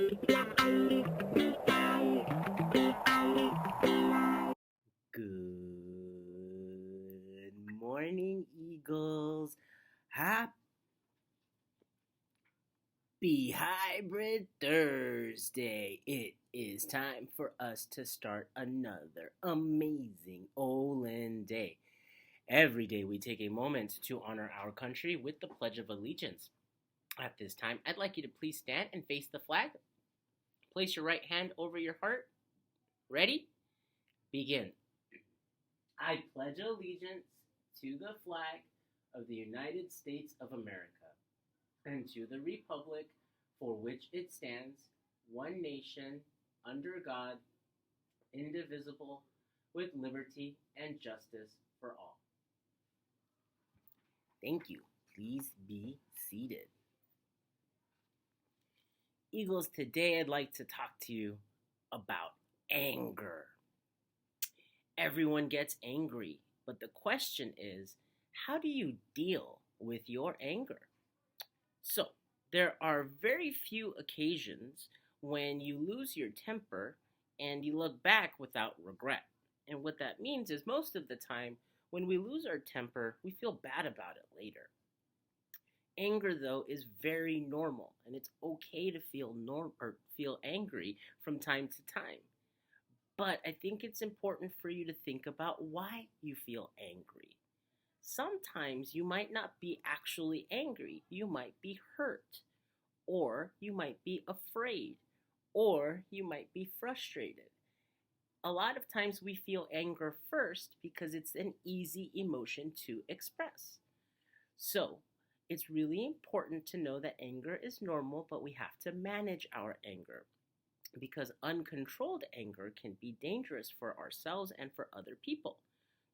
Good morning, Eagles. Happy Hybrid Thursday. It is time for us to start another amazing Olin day. Every day we take a moment to honor our country with the Pledge of Allegiance. At this time, I'd like you to please stand and face the flag. Place your right hand over your heart. Ready? Begin. I pledge allegiance to the flag of the United States of America and to the republic for which it stands, one nation, under God, indivisible, with liberty and justice for all. Thank you. Please be seated. Eagles, today I'd like to talk to you about anger. Everyone gets angry, but the question is, how do you deal with your anger? So, there are very few occasions when you lose your temper and you look back without regret. And what that means is most of the time, when we lose our temper, we feel bad about it later. Anger, though, is very normal, and it's okay to feel angry from time to time. But I think it's important for you to think about why you feel angry. Sometimes you might not be actually angry. You might be hurt, or you might be afraid, or you might be frustrated. A lot of times we feel anger first because it's an easy emotion to express. So, it's really important to know that anger is normal, but we have to manage our anger because uncontrolled anger can be dangerous for ourselves and for other people.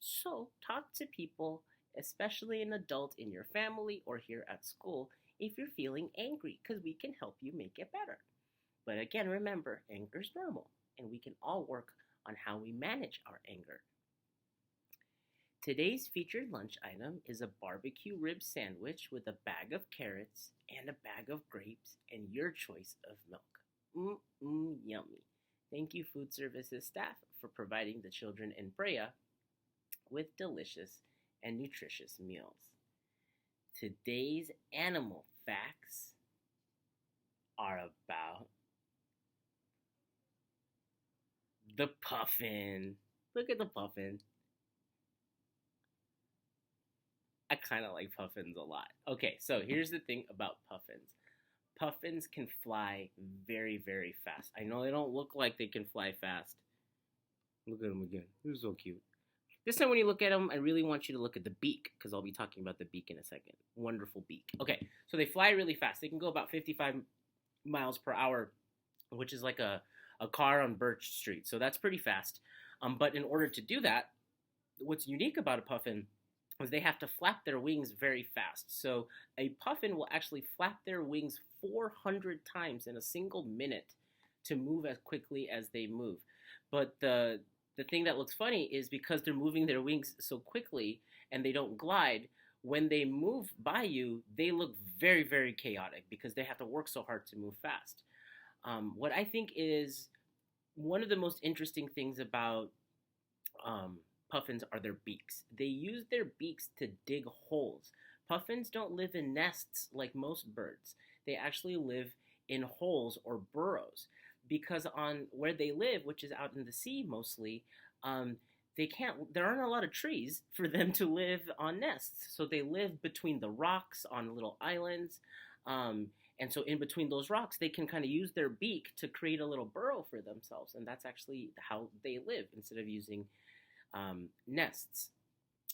So, talk to people, especially an adult in your family or here at school, if you're feeling angry, because we can help you make it better. But again, remember, anger is normal, and we can all work on how we manage our anger. Today's featured lunch item is a barbecue rib sandwich with a bag of carrots and a bag of grapes and your choice of milk. Yummy. Thank you, food services staff, for providing the children in Brea with delicious and nutritious meals. Today's animal facts are about the puffin. Look at the puffin. I kind of like puffins a lot. Okay, so here's the thing about puffins. Puffins can fly very, very fast. I know they don't look like they can fly fast. Look at them again. They're so cute. This time when you look at them, I really want you to look at the beak because I'll be talking about the beak in a second. Wonderful beak. Okay, so they fly really fast. They can go about 55 miles per hour, which is like a car on Birch Street. So that's pretty fast. But in order to do that, what's unique about a puffin is they have to flap their wings very fast. So a puffin will actually flap their wings 400 times in a single minute to move as quickly as they move. But the thing that looks funny is because they're moving their wings so quickly and they don't glide, when they move by you, they look very, very chaotic because they have to work so hard to move fast. What I think is one of the most interesting things about puffins are their beaks. They use their beaks to dig holes. Puffins don't live in nests like most birds. They actually live in holes or burrows because on where they live, which is out in the sea mostly, there aren't a lot of trees for them to live on nests. So they live between the rocks on little islands. And so in between those rocks, they can kind of use their beak to create a little burrow for themselves. And that's actually how they live instead of using nests.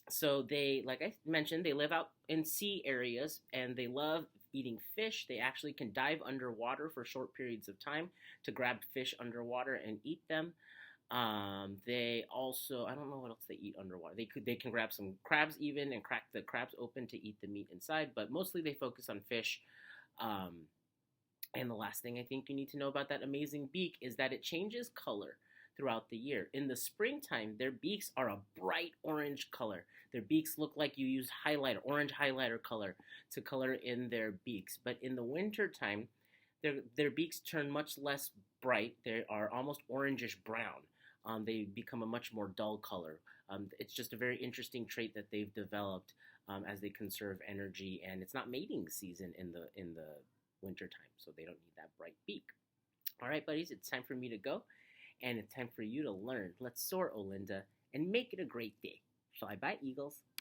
So they, like I mentioned, they live out in sea areas and they love eating fish. They actually can dive underwater for short periods of time to grab fish underwater and eat them. They also, I don't know what else they eat underwater. They can grab some crabs even and crack the crabs open to eat the meat inside, but mostly they focus on fish. And the last thing I think you need to know about that amazing beak is that it changes color throughout the year. In the springtime, their beaks are a bright orange color. Their beaks look like you use orange highlighter color to color in their beaks. But in the wintertime, Their beaks turn much less bright. They are almost orangish brown. They become a much more dull color. It's just a very interesting trait that they've developed as they conserve energy, and it's not mating season in the winter time, so they don't need that bright beak. All right, buddies, it's time for me to go, and it's time for you to learn. Let's soar, Olinda, and make it a great day. Fly by, eagles.